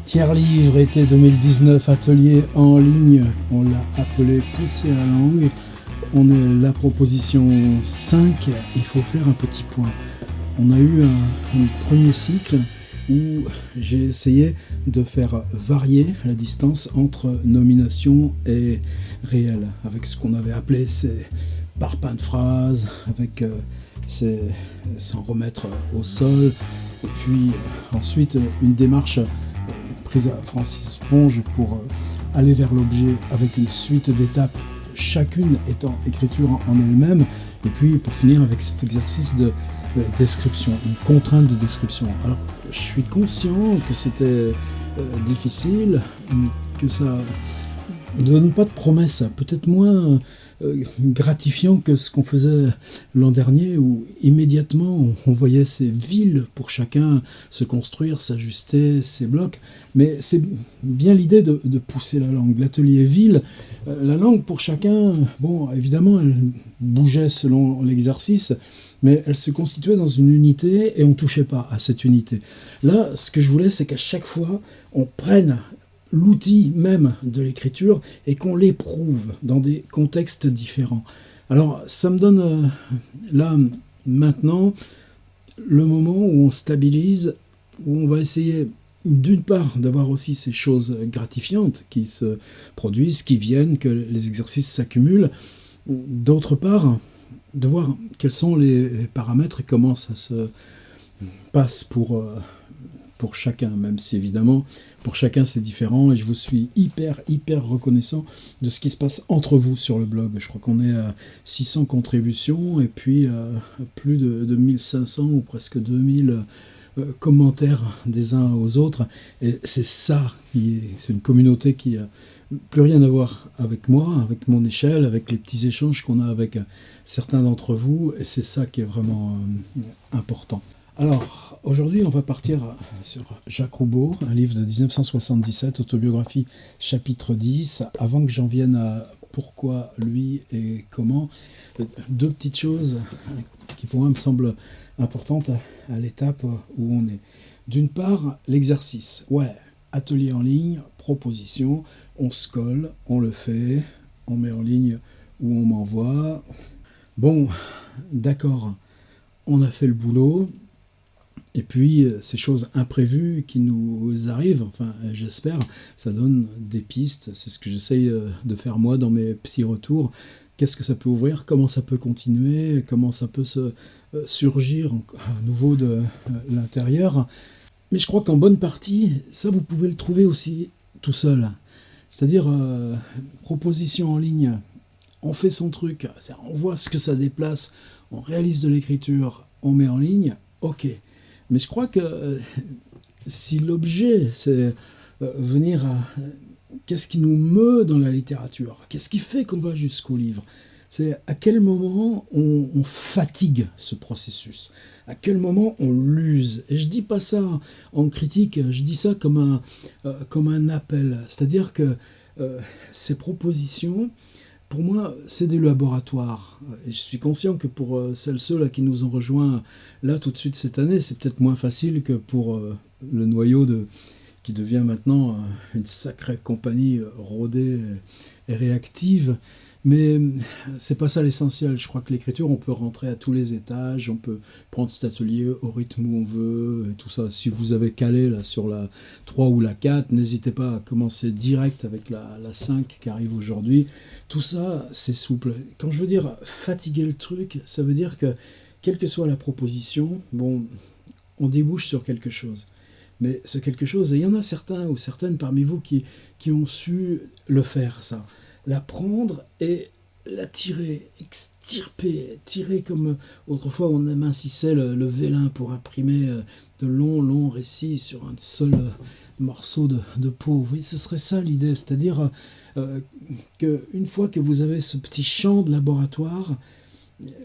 Tiers livre, été 2019, atelier en ligne, on l'a appelé Pousser la langue. On est la proposition 5, il faut faire un petit point. On a eu un premier cycle où j'ai essayé de faire varier la distance entre nomination et réel, avec ce qu'on avait appelé ces parpaings de phrases, avec s'en remettre au sol, et puis ensuite une démarche prise à Francis Ponge pour aller vers l'objet avec une suite d'étapes, chacune étant écriture en elle-même, et puis pour finir avec cet exercice de description, une contrainte de description. Alors je suis conscient que c'était difficile, que ça ne donne pas de promesses, peut-être moins gratifiant que ce qu'on faisait l'an dernier, où immédiatement on voyait ces villes pour chacun se construire, s'ajuster, ces blocs. Mais c'est bien l'idée de pousser la langue. L'atelier ville, la langue pour chacun, bon, évidemment, elle bougeait selon l'exercice, mais elle se constituait dans une unité et on ne touchait pas à cette unité. Là, ce que je voulais, c'est qu'à chaque fois, on prenne l'outil même de l'écriture et qu'on l'éprouve dans des contextes différents. Alors, ça me donne là, maintenant, le moment où on stabilise, où on va essayer d'une part d'avoir aussi ces choses gratifiantes qui se produisent, qui viennent, que les exercices s'accumulent, d'autre part de voir quels sont les paramètres et comment ça se passe pour chacun, même si évidemment pour chacun c'est différent, et je vous suis hyper reconnaissant de ce qui se passe entre vous sur le blog. Je crois qu'on est à 600 contributions et puis plus de 1500 ou presque 2000 commentaires des uns aux autres, et c'est ça, c'est une communauté qui a plus rien à voir avec moi, avec mon échelle, avec les petits échanges qu'on a avec certains d'entre vous, et c'est ça qui est vraiment important. Alors, aujourd'hui, on va partir sur Jacques Roubaud, un livre de 1977, autobiographie, chapitre 10. Avant que j'en vienne à pourquoi, lui et comment, deux petites choses qui pour moi me semblent importantes à l'étape où on est. D'une part, l'exercice. Ouais, atelier en ligne, proposition, on se colle, on le fait, on met en ligne ou on m'envoie. Bon, d'accord, on a fait le boulot. Et puis, ces choses imprévues qui nous arrivent, enfin, j'espère, ça donne des pistes. C'est ce que j'essaye de faire moi dans mes petits retours. Qu'est-ce que ça peut ouvrir? Comment ça peut continuer? Comment ça peut se surgir à nouveau de l'intérieur? Mais je crois qu'en bonne partie, ça, vous pouvez le trouver aussi tout seul. C'est-à-dire, proposition en ligne, on fait son truc, on voit ce que ça déplace, on réalise de l'écriture, on met en ligne, ok. Mais je crois que si l'objet, c'est venir à... Qu'est-ce qui nous meut dans la littérature? Qu'est-ce qui fait qu'on va jusqu'au livre? C'est à quel moment on fatigue ce processus? À quel moment on l'use? Et je dis pas ça en critique, je dis ça comme un appel. C'est-à-dire que ces propositions, pour moi, c'est des laboratoires. Et je suis conscient que pour ceux là qui nous ont rejoints là tout de suite cette année, c'est peut-être moins facile que pour le noyau qui devient maintenant une sacrée compagnie rodée et réactive. Mais c'est pas ça l'essentiel. Je crois que l'écriture, on peut rentrer à tous les étages, on peut prendre cet atelier au rythme où on veut, et tout ça. Si vous avez calé là, sur la 3 ou la 4, n'hésitez pas à commencer direct avec la 5 qui arrive aujourd'hui. Tout ça, c'est souple. Quand je veux dire fatiguer le truc, ça veut dire que, quelle que soit la proposition, bon, on débouche sur quelque chose. Mais c'est quelque chose, et il y en a certains ou certaines parmi vous qui ont su le faire, ça. La prendre et la tirer, extirper, tirer comme autrefois on amincissait le vélin pour imprimer de longs récits sur un seul morceau de peau. Vous voyez, ce serait ça l'idée, c'est-à-dire qu'une fois que vous avez ce petit champ de laboratoire,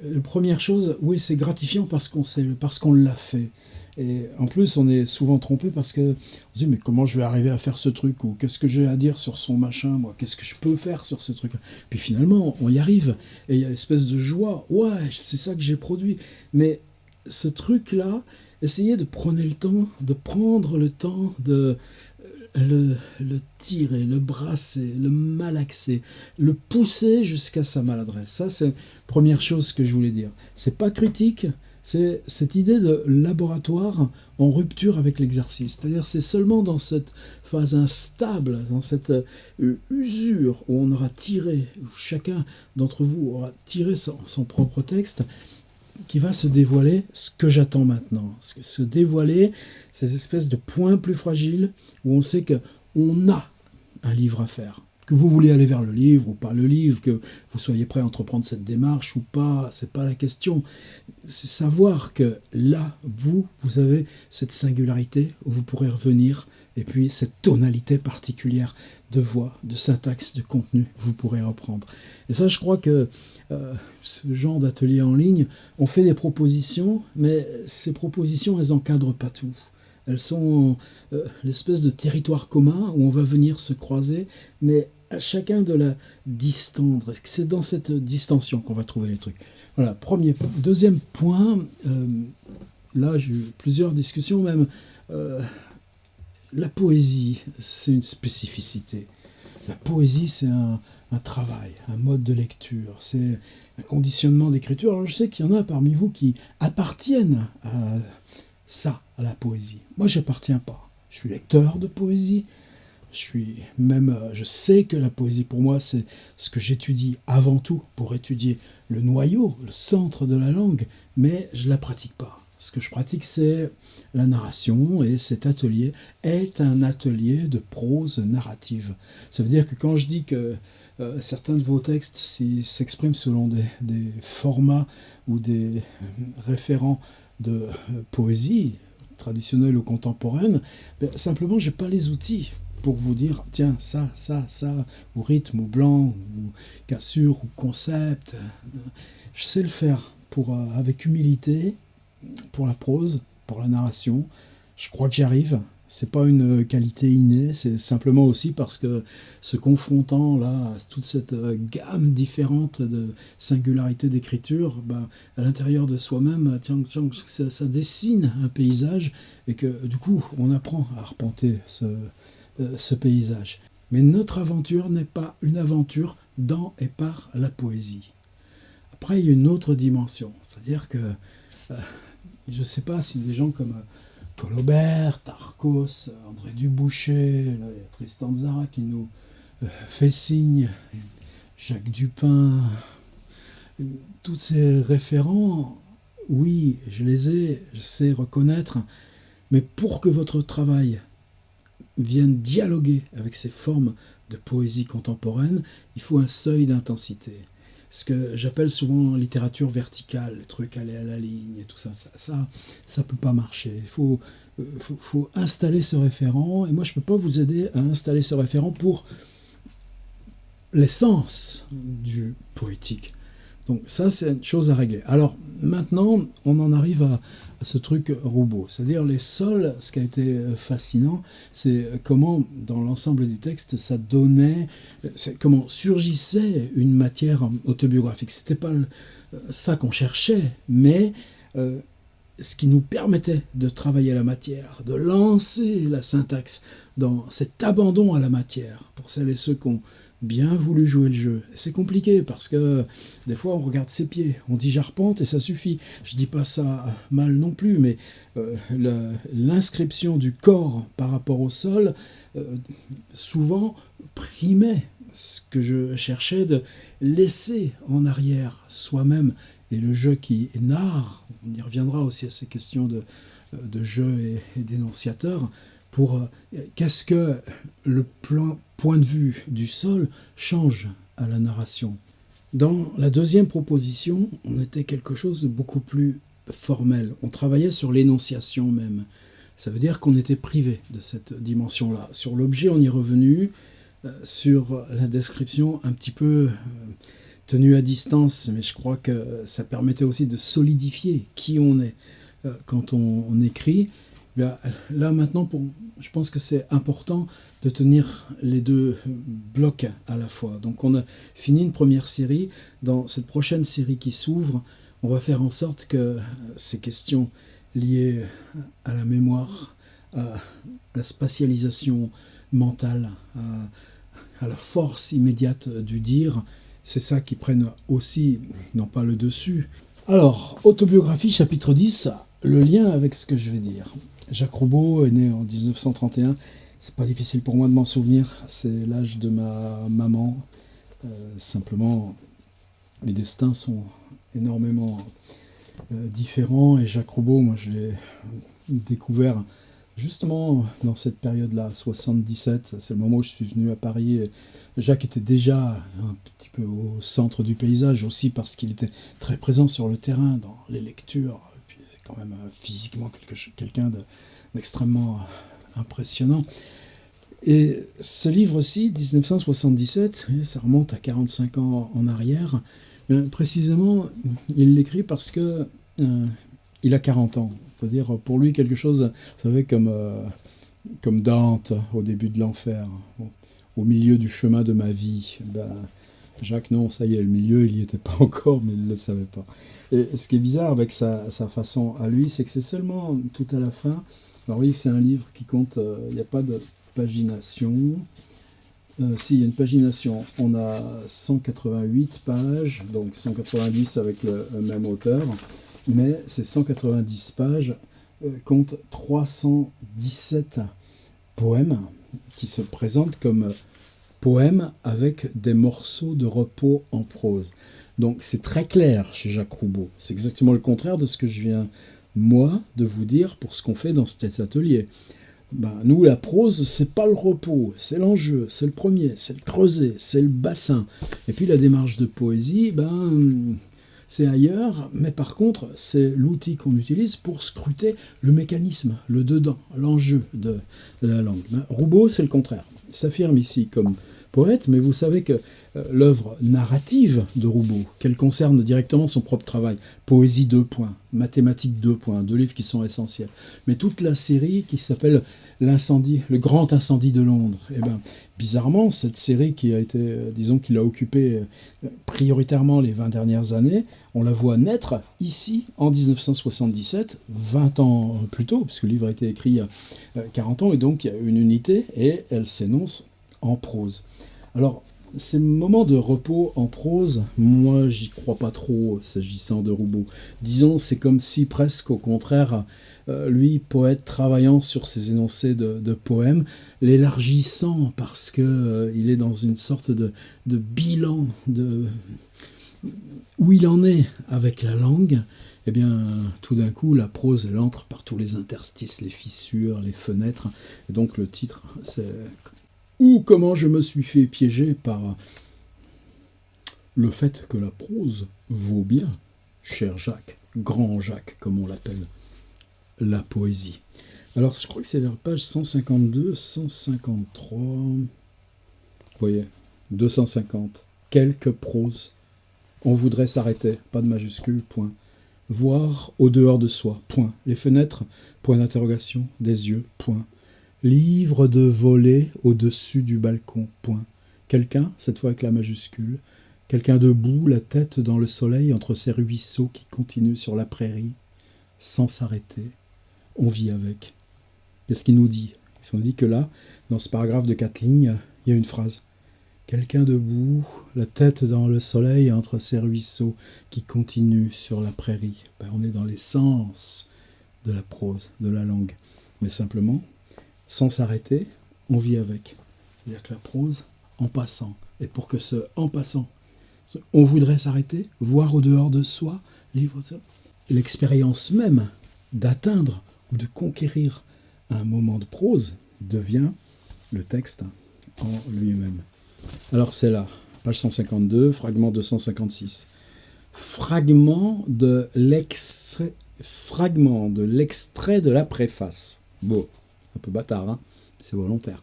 la première chose, oui, c'est gratifiant parce qu'on l'a fait. Et en plus, on est souvent trompé parce que on se dit, mais comment je vais arriver à faire ce truc? Ou qu'est-ce que j'ai à dire sur son machin? Moi, qu'est-ce que je peux faire sur ce truc? Puis finalement, on y arrive. Et il y a une espèce de joie. Ouais, c'est ça que j'ai produit. Mais ce truc-là, essayez de prendre le temps de le tirer, le brasser, le malaxer, le pousser jusqu'à sa maladresse. Ça, c'est la première chose que je voulais dire. C'est pas critique, c'est cette idée de laboratoire en rupture avec l'exercice. C'est-à-dire c'est seulement dans cette phase instable, dans cette usure où on aura tiré, où chacun d'entre vous aura tiré son propre texte, qui va se dévoiler ce que j'attends maintenant. Se dévoiler ces espèces de points plus fragiles où on sait qu'on a un livre à faire. Que vous voulez aller vers le livre ou pas le livre, que vous soyez prêt à entreprendre cette démarche ou pas, c'est pas la question. C'est savoir que là, vous avez cette singularité où vous pourrez revenir, et puis cette tonalité particulière de voix, de syntaxe, de contenu, vous pourrez reprendre. Et ça, je crois que ce genre d'atelier en ligne, on fait des propositions, mais ces propositions, elles n'encadrent pas tout. Elles sont l'espèce de territoire commun où on va venir se croiser, mais à chacun de la distendre. C'est dans cette distension qu'on va trouver les trucs. Voilà, premier point. Deuxième point, là j'ai eu plusieurs discussions même. La poésie, c'est une spécificité. La poésie, c'est un travail, un mode de lecture, c'est un conditionnement d'écriture. Alors je sais qu'il y en a parmi vous qui appartiennent à ça, à la poésie. Moi, j'appartiens pas. Je suis lecteur de poésie. Je sais que la poésie, pour moi, c'est ce que j'étudie avant tout pour étudier le noyau, le centre de la langue, mais je la pratique pas. Ce que je pratique, c'est la narration, et cet atelier est un atelier de prose narrative. Ça veut dire que quand je dis que certains de vos textes s'expriment selon des formats ou des référents de poésie traditionnelle ou contemporaine, simplement, je n'ai pas les outils pour vous dire, tiens, ça, ou rythme, ou blanc, ou cassure, ou concept. Je sais le faire avec humilité, pour la prose, pour la narration. Je crois que j'y arrive. C'est pas une qualité innée, c'est simplement aussi parce que se confrontant là à toute cette gamme différente de singularités d'écriture, à l'intérieur de soi-même, ça dessine un paysage et que du coup on apprend à arpenter ce paysage. Mais notre aventure n'est pas une aventure dans et par la poésie. Après, il y a une autre dimension, c'est-à-dire que je ne sais pas si des gens comme Colobert, Tarcos, André Duboucher, là, il y a Tristan Tzara qui nous fait signe, Jacques Dupin, tous ces référents, oui, je sais reconnaître, mais pour que votre travail vienne dialoguer avec ces formes de poésie contemporaine, il faut un seuil d'intensité. Ce que j'appelle souvent littérature verticale, le truc aller à la ligne et tout ça, ça peut pas marcher. Il faut installer ce référent, et moi je peux pas vous aider à installer ce référent pour l'essence du poétique. Donc ça, c'est une chose à régler. Alors maintenant, on en arrive à ce truc robot, c'est-à-dire les sols. Ce qui a été fascinant, c'est comment dans l'ensemble des textes ça donnait, comment surgissait une matière autobiographique. C'était pas ça qu'on cherchait, mais ce qui nous permettait de travailler la matière, de lancer la syntaxe dans cet abandon à la matière, pour celles et ceux qui ont bien voulu jouer le jeu. C'est compliqué parce que des fois on regarde ses pieds, on dit j'arpente et ça suffit. Je dis pas ça mal non plus, mais l'inscription du corps par rapport au sol souvent primait ce que je cherchais de laisser en arrière soi-même, et le jeu qui narre. On y reviendra aussi à ces questions de jeu et d'énonciateur. Pour qu'est-ce que le point de vue du sol change à la narration. Dans la deuxième proposition, on était quelque chose de beaucoup plus formel. On travaillait sur l'énonciation même. Ça veut dire qu'on était privé de cette dimension-là. Sur l'objet, on y est revenu. Sur la description, un petit peu tenue à distance, mais je crois que ça permettait aussi de solidifier qui on est quand on écrit. Bien, là maintenant, je pense que c'est important de tenir les deux blocs à la fois. Donc on a fini une première série. Dans cette prochaine série qui s'ouvre, on va faire en sorte que ces questions liées à la mémoire, à la spatialisation mental, à la force immédiate du dire. C'est ça qui prenne aussi, non pas le dessus. Alors, autobiographie, chapitre 10, le lien avec ce que je vais dire. Jacques Roubaud est né en 1931. C'est pas difficile pour moi de m'en souvenir. C'est l'âge de ma maman. Simplement, les destins sont énormément différents. Et Jacques Roubaud, moi, je l'ai découvert justement dans cette période-là, 77. C'est le moment où je suis venu à Paris. Et Jacques était déjà un petit peu au centre du paysage aussi parce qu'il était très présent sur le terrain, dans les lectures. Et puis, c'est quand même physiquement quelqu'un d'extrêmement impressionnant. Et ce livre-ci, 1977, ça remonte à 45 ans en arrière. Précisément, il l'écrit parce que il a 40 ans. C'est-à-dire, pour lui, quelque chose, vous savez, comme Dante au début de l'enfer, bon, au milieu du chemin de ma vie. Ben, Jacques, non, ça y est, le milieu, il n'y était pas encore, mais il ne le savait pas. Et ce qui est bizarre avec sa façon à lui, c'est que c'est seulement tout à la fin. Alors oui, c'est un livre qui compte, il n'y a pas de pagination. Si, il y a une pagination. On a 188 pages, donc 190 avec le même auteur, mais ces 190 pages comptent 317 poèmes qui se présentent comme poèmes avec des morceaux de repos en prose. Donc c'est très clair chez Jacques Roubaud. C'est exactement le contraire de ce que je viens, moi, de vous dire pour ce qu'on fait dans cet atelier. Ben, nous, la prose, c'est pas le repos, c'est l'enjeu, c'est le premier, c'est le creuset, c'est le bassin. Et puis la démarche de poésie, ben, c'est ailleurs, mais par contre, c'est l'outil qu'on utilise pour scruter le mécanisme, le dedans, l'enjeu de la langue. Ben, Roubaud, c'est le contraire. Il s'affirme ici comme poète, mais vous savez que l'œuvre narrative de Roubaud, qu'elle concerne directement son propre travail, poésie 2 points, mathématiques 2 points, 2 livres qui sont essentiels, mais toute la série qui s'appelle l'incendie, le grand incendie de Londres, et bien bizarrement, cette série qui a été, disons qu'il a occupé prioritairement les 20 dernières années, on la voit naître ici en 1977, 20 ans plus tôt, puisque le livre a été écrit il y a 40 ans, et donc il y a une unité, et elle s'énonce en prose. Alors, ces moments de repos en prose, moi, j'y crois pas trop s'agissant de Roubaud. Disons, c'est comme si presque au contraire, lui, poète travaillant sur ses énoncés de poèmes, l'élargissant parce que il est dans une sorte de bilan de où il en est avec la langue. Eh bien, tout d'un coup, la prose, elle entre par tous les interstices, les fissures, les fenêtres. Et donc, le titre, c'est ou comment je me suis fait piéger par le fait que la prose vaut bien, cher Jacques, grand Jacques, comme on l'appelle, la poésie. Alors, je crois que c'est vers page 152, 153, vous voyez, 250, quelques proses. On voudrait s'arrêter, pas de majuscule, point. Voir au dehors de soi, point. Les fenêtres, point d'interrogation, des yeux, point. Livre de volée au-dessus du balcon, point. Quelqu'un, cette fois avec la majuscule, quelqu'un debout, la tête dans le soleil entre ces ruisseaux qui continuent sur la prairie, sans s'arrêter. On vit avec. Qu'est-ce qu'il nous dit ? Il nous dit que là, dans ce paragraphe de 4 lignes, il y a une phrase. Quelqu'un debout, la tête dans le soleil entre ces ruisseaux qui continuent sur la prairie. Ben, on est dans l'essence de la prose, de la langue. Mais simplement, sans s'arrêter, on vit avec. C'est-à-dire que la prose, en passant. Et pour que ce en passant, on voudrait s'arrêter, voir au dehors de soi, l'expérience même d'atteindre ou de conquérir un moment de prose devient le texte en lui-même. Alors c'est là, page 152, fragment 256. Fragment de l'extrait de la préface. Bon, un peu bâtard, hein, c'est volontaire.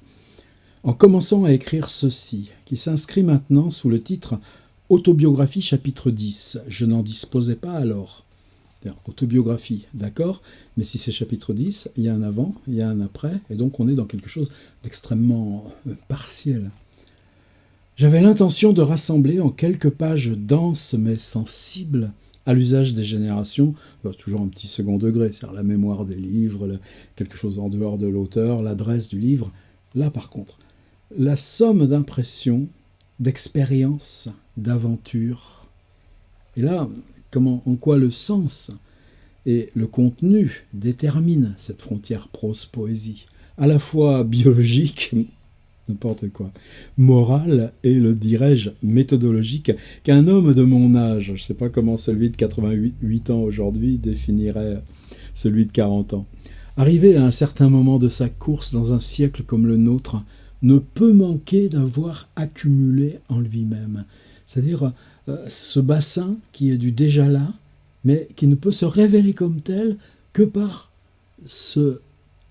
En commençant à écrire ceci, qui s'inscrit maintenant sous le titre « Autobiographie chapitre 10 », je n'en disposais pas alors. Autobiographie, d'accord, mais si c'est chapitre 10, il y a un avant, il y a un après, et donc on est dans quelque chose d'extrêmement partiel. J'avais l'intention de rassembler en quelques pages denses mais sensibles à l'usage des générations, toujours un petit second degré, c'est-à-dire la mémoire des livres, quelque chose en dehors de l'auteur, l'adresse du livre, Là, par contre, la somme d'impressions, d'expériences, d'aventures. Et là, en quoi le sens et le contenu déterminent cette frontière prose-poésie, à la fois biologique, n'importe quoi, morale et, le dirais-je, méthodologique, qu'un homme de mon âge, je ne sais pas comment celui de 88 ans aujourd'hui définirait celui de 40 ans, arrivé à un certain moment de sa course dans un siècle comme le nôtre, ne peut manquer d'avoir accumulé en lui-même. C'est-à-dire ce bassin qui est du déjà là, mais qui ne peut se révéler comme tel que par ce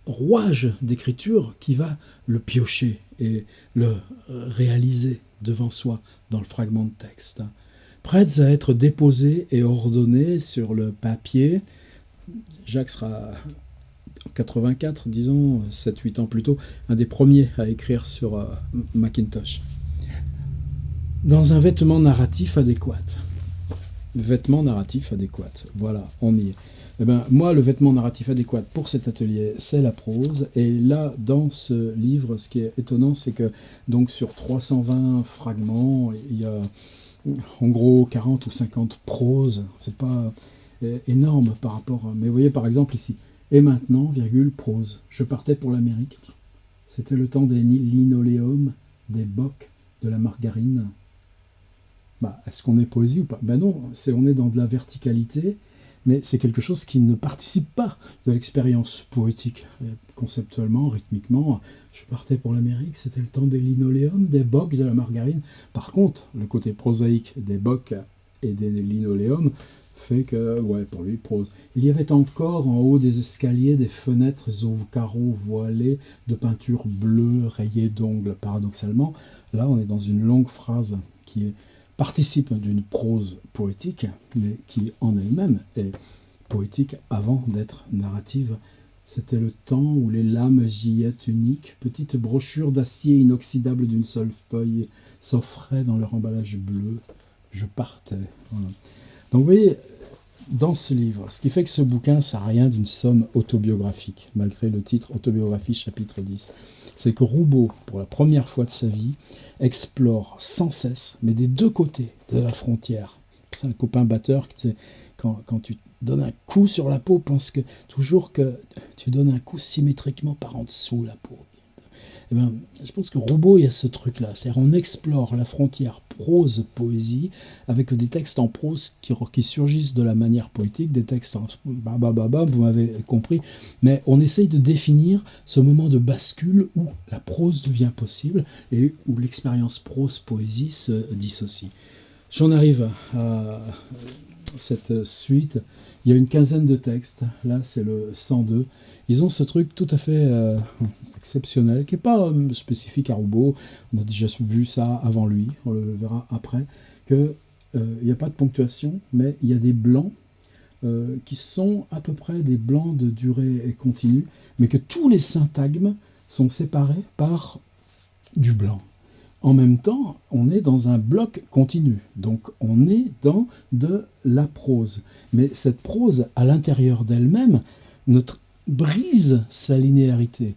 rouage d'écriture qui va le piocher et le réaliser devant soi dans le fragment de texte. Prêtes à être déposés et ordonnés sur le papier. Jacques sera en 84, disons, 7-8 ans plus tôt, un des premiers à écrire sur Macintosh. Dans un vêtement narratif adéquat. Vêtement narratif adéquat. Voilà, on y est. Eh ben, moi, le vêtement narratif adéquat pour cet atelier, c'est la prose. Et là, dans ce livre, ce qui est étonnant, c'est que donc sur 320 fragments, il y a en gros 40 ou 50 proses. C'est pas énorme par rapport à... Mais vous voyez, par exemple, ici, et maintenant, virgule, prose. Je partais pour l'Amérique. C'était le temps des linoléums, des bocs, de la margarine. Bah, est-ce qu'on est poésie ou pas? Ben non, on est dans de la verticalité, mais c'est quelque chose qui ne participe pas de l'expérience poétique. Conceptuellement, rythmiquement, je partais pour l'Amérique, c'était le temps des linoléums, des bocs, de la margarine. Par contre, le côté prosaïque des bocs et des linoléums fait que, ouais, pour lui, prose. Il y avait encore en haut des escaliers des fenêtres aux carreaux voilés de peinture bleue rayée d'ongles. Paradoxalement, là, on est dans une longue phrase qui participe d'une prose poétique, mais qui en elle-même est poétique avant d'être narrative. C'était le temps où les lames gillettes uniques, petites brochures d'acier inoxydable d'une seule feuille, s'offraient dans leur emballage bleu. Je partais. Voilà. Donc vous voyez, dans ce livre, ce qui fait que ce bouquin, ça n'a rien d'une somme autobiographique, malgré le titre Autobiographie chapitre 10, c'est que Roubaud, pour la première fois de sa vie, explore sans cesse, mais des deux côtés de la frontière. C'est un copain batteur qui disait, quand tu donnes un coup sur la peau, pense que toujours que tu donnes un coup symétriquement par en dessous la peau. Eh ben, je pense que Roubaud, il y a ce truc-là. C'est-à-dire on explore la frontière prose-poésie avec des textes en prose qui surgissent de la manière poétique, des textes en vous m'avez compris. Mais on essaye de définir ce moment de bascule où la prose devient possible et où l'expérience prose-poésie se dissocie. J'en arrive à cette suite. Il y a une quinzaine de textes. Là, c'est le 102. Ils ont ce truc tout à fait exceptionnel, qui n'est pas spécifique à Roubaud. On a déjà vu ça avant lui, on le verra après, qu'il n'y a pas de ponctuation, mais il y a des blancs qui sont à peu près des blancs de durée continue, mais que tous les syntagmes sont séparés par du blanc. En même temps, on est dans un bloc continu, donc on est dans de la prose. Mais cette prose, à l'intérieur d'elle-même, brise sa linéarité,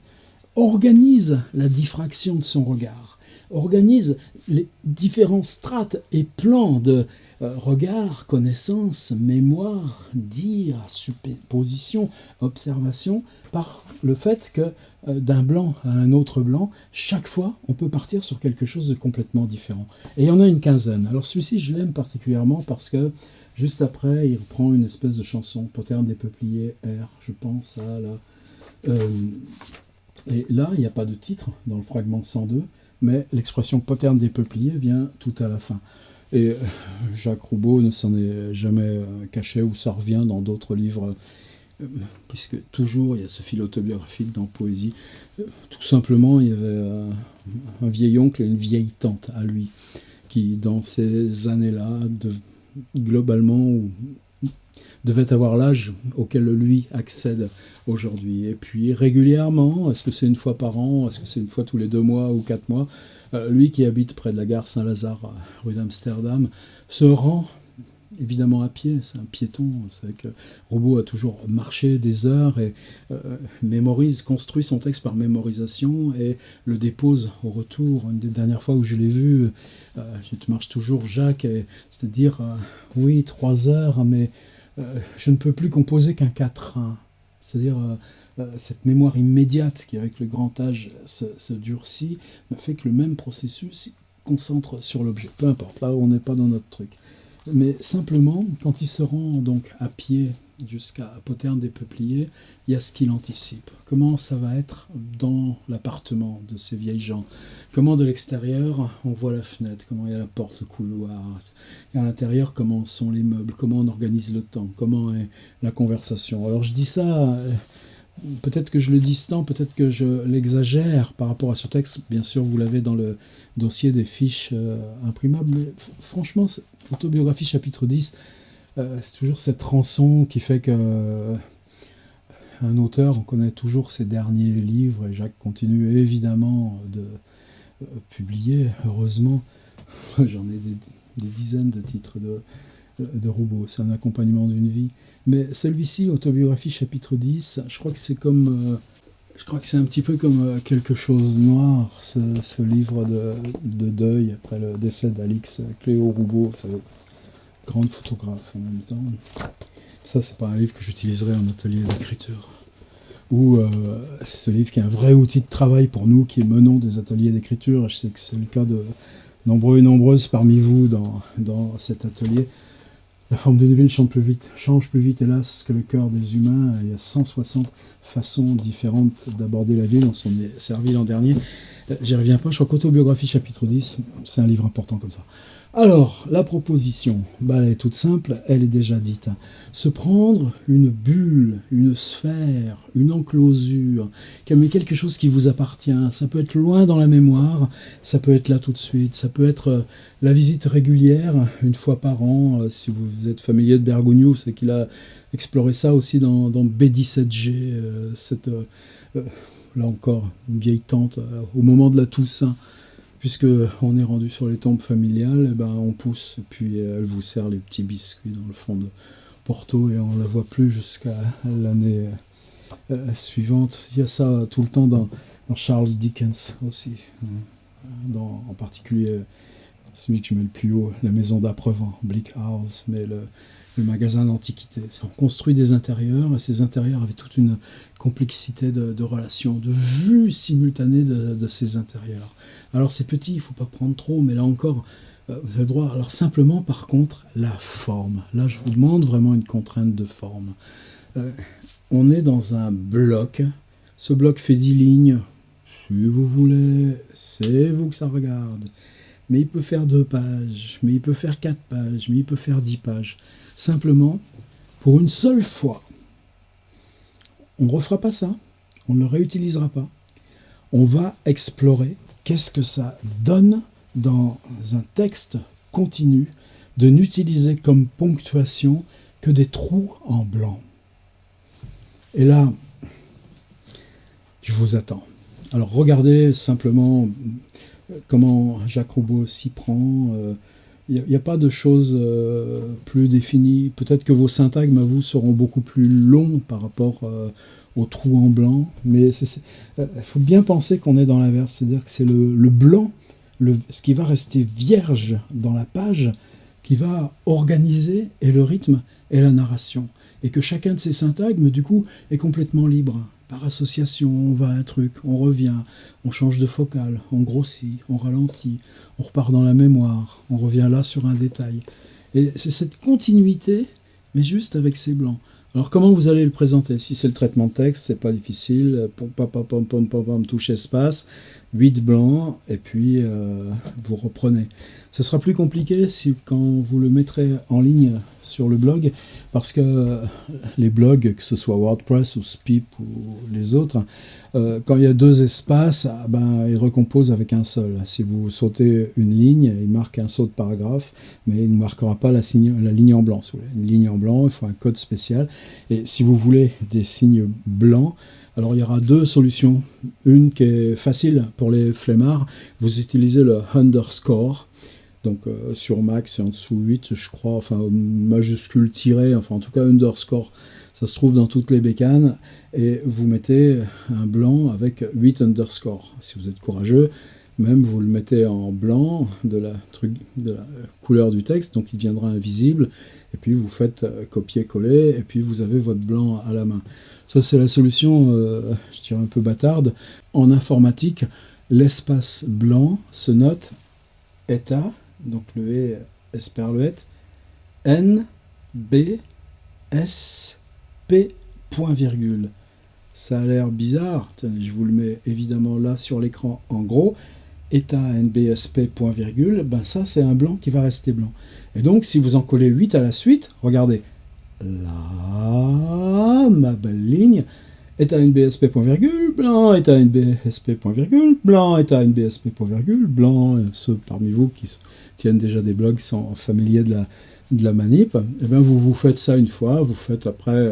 organise la diffraction de son regard, organise les différents strates et plans de regard, connaissance, mémoire, dire, supposition, observation, par le fait que d'un blanc à un autre blanc, chaque fois, on peut partir sur quelque chose de complètement différent. Et il y en a une quinzaine. Alors celui-ci, je l'aime particulièrement parce que juste après, il reprend une espèce de chanson, Poterne des peupliers, R, je pense à la... et là, il n'y a pas de titre dans le fragment 102, mais l'expression Poterne des peupliers vient tout à la fin. Et Jacques Roubaud ne s'en est jamais caché, ou ça revient dans d'autres livres, puisque toujours il y a ce fil autobiographique dans Poésie. Tout simplement, il y avait un vieil oncle et une vieille tante à lui, qui dans ces années-là, globalement, devait avoir l'âge auquel lui accède aujourd'hui. Et puis régulièrement, est-ce que c'est une fois par an, est-ce que c'est une fois tous les 2 mois ou 4 mois, lui qui habite près de la gare Saint-Lazare, rue d'Amsterdam, se rend évidemment à pied, c'est un piéton. Vous savez que Roubaud a toujours marché des heures et construit son texte par mémorisation et le dépose au retour. Une des dernières fois où je l'ai vu, je te marche toujours Jacques, c'est-à-dire, oui, 3 heures, mais je ne peux plus composer qu'un quatrain. C'est-à-dire, cette mémoire immédiate qui, avec le grand âge, se durcit, me fait que le même processus concentre sur l'objet. Peu importe, là on n'est pas dans notre truc. Mais simplement, quand il se rend donc à pied jusqu'à Poterne des Peupliers, il y a ce qu'il anticipe. Comment ça va être dans l'appartement de ces vieilles gens? Comment de l'extérieur on voit la fenêtre? Comment il y a la porte, le couloir? Et à l'intérieur, comment sont les meubles? Comment on organise le temps? Comment est la conversation? Alors je dis ça, peut-être que je le distends, peut-être que je l'exagère par rapport à ce texte. Bien sûr, vous l'avez dans le dossier des fiches imprimables. Mais franchement, autobiographie chapitre 10, c'est toujours cette rançon qui fait que un auteur, on connaît toujours ses derniers livres, et Jacques continue évidemment de publier, heureusement. J'en ai des dizaines de titres de Roubaud, c'est un accompagnement d'une vie. Mais celui-ci, autobiographie chapitre 10, je crois que c'est comme... je crois que c'est un petit peu comme Quelque chose noir, ce livre de deuil après le décès d'Alix Cléo Roubaud, grande photographe en même temps. Ça, c'est pas un livre que j'utiliserai en atelier d'écriture. Ou ce livre qui est un vrai outil de travail pour nous qui menons des ateliers d'écriture. Je sais que c'est le cas de nombreux et nombreuses parmi vous dans cet atelier. La forme d'une ville change plus vite, hélas, que le cœur des humains. Il y a 160 façons différentes d'aborder la ville. On s'en est servi l'an dernier. J'y reviens pas. Je crois qu'autobiographie chapitre 10, c'est un livre important comme ça. Alors, la proposition, elle est toute simple, elle est déjà dite. Se prendre une bulle, une sphère, une enclosure, mais quelque chose qui vous appartient. Ça peut être loin dans la mémoire, ça peut être là tout de suite, ça peut être la visite régulière, une fois par an. Si vous êtes familier de Bergogneau, c'est qu'il a exploré ça aussi dans B17G, là encore, une vieille tante, au moment de la Toussaint. Puisque on est rendu sur les tombes familiales, on pousse, et puis elle vous sert les petits biscuits dans le fond de Porto, et on ne la voit plus jusqu'à l'année suivante. Il y a ça tout le temps dans Charles Dickens aussi, en particulier celui que je mets le plus haut, la maison d'Aprevent, Bleak House, mais le magasin d'antiquité. On construit des intérieurs, et ces intérieurs avaient toute une complexité de relations, de vues simultanées de ces intérieurs. Alors c'est petit, il ne faut pas prendre trop, mais là encore, vous avez le droit. Alors simplement, par contre, la forme. Là, je vous demande vraiment une contrainte de forme. On est dans un bloc. Ce bloc fait 10 lignes. Si vous voulez, c'est vous que ça regarde. Mais il peut faire 2 pages, mais il peut faire 4 pages, mais il peut faire 10 pages. Simplement, pour une seule fois, on ne refera pas ça, on ne le réutilisera pas. On va explorer qu'est-ce que ça donne dans un texte continu de n'utiliser comme ponctuation que des trous en blanc. Et là, je vous attends. Alors regardez simplement comment Jacques Roubaud s'y prend. Il n'y a pas de choses plus définies. Peut-être que vos syntagmes à vous seront beaucoup plus longs par rapport aux trous en blanc, mais il faut bien penser qu'on est dans l'inverse, c'est-à-dire que c'est le blanc, ce qui va rester vierge dans la page, qui va organiser et le rythme et la narration. Et que chacun de ces syntagmes, du coup, est complètement libre. Par association, on va à un truc, on revient, on change de focale, on grossit, on ralentit, on repart dans la mémoire, on revient là sur un détail. Et c'est cette continuité, mais juste avec ces blancs. Alors comment vous allez le présenter? Si c'est le traitement de texte, c'est pas difficile, touche espace, 8 blancs, et puis vous reprenez. Ce sera plus compliqué quand vous le mettrez en ligne sur le blog, parce que les blogs, que ce soit WordPress ou Spip ou les autres, quand il y a 2 espaces, ils recomposent avec un seul. Si vous sautez une ligne, il marque un saut de paragraphe, mais il ne marquera pas la ligne en blanc. Si vous voulez une ligne en blanc, il faut un code spécial. Et si vous voulez des signes blancs, alors il y aura 2 solutions. Une qui est facile pour les flemmards, vous utilisez le underscore. Donc sur Mac, c'est en dessous 8, je crois, enfin majuscule tiré, enfin en tout cas underscore. Ça se trouve dans toutes les bécanes. Et vous mettez un blanc avec 8 underscore. Si vous êtes courageux, même vous le mettez en blanc de la couleur du texte, donc il deviendra invisible. Et puis vous faites copier-coller, et puis vous avez votre blanc à la main. Ça, c'est la solution, je dirais un peu bâtarde. En informatique, l'espace blanc se note eta, donc le E esperluette, N, B, S, P, point virgule. Ça a l'air bizarre, je vous le mets évidemment là sur l'écran en gros. Eta NBSP point virgule, ben ça c'est un blanc qui va rester blanc. Et donc si vous en collez 8 à la suite, regardez, là, ma belle ligne, Eta NBSP point virgule, blanc, Eta NBSP point virgule, blanc, Eta NBSP point virgule, blanc, ceux parmi vous qui tiennent déjà des blogs, qui sont familiers de la manip, et bien vous faites ça une fois, vous faites après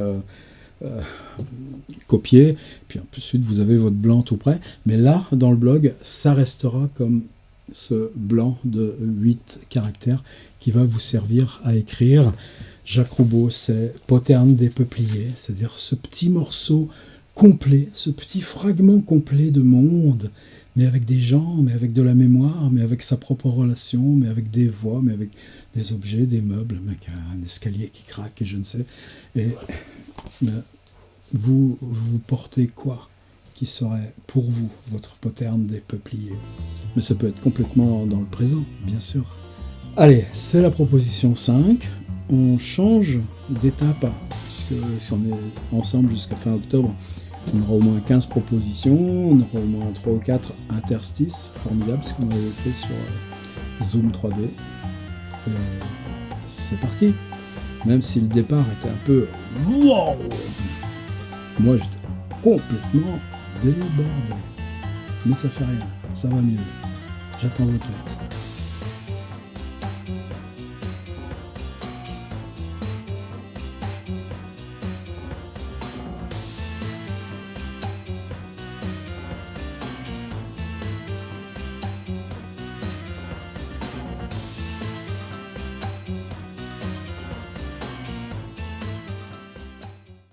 copier, puis ensuite vous avez votre blanc tout près, mais là dans le blog ça restera comme ce blanc de 8 caractères qui va vous servir à écrire. Jacques Roubaud, c'est Poterne des Peupliers, c'est-à-dire ce petit morceau complet, ce petit fragment complet de monde, mais avec des gens, mais avec de la mémoire, mais avec sa propre relation, mais avec des voix, mais avec des objets, des meubles, mais avec un escalier qui craque et je ne sais. Et vous portez quoi qui serait pour vous votre Poterne des Peupliers? Mais ça peut être complètement dans le présent, bien sûr. Allez, c'est la proposition 5. On change d'étape, puisque si on est ensemble jusqu'à fin octobre, on aura au moins 15 propositions, on aura au moins 3 ou 4 interstices, formidable, ce qu'on avait fait sur Zoom 3D. Et c'est parti. Même si le départ était un peu wow, moi j'étais complètement débordé. Mais ça fait rien, ça va mieux. J'attends vos textes.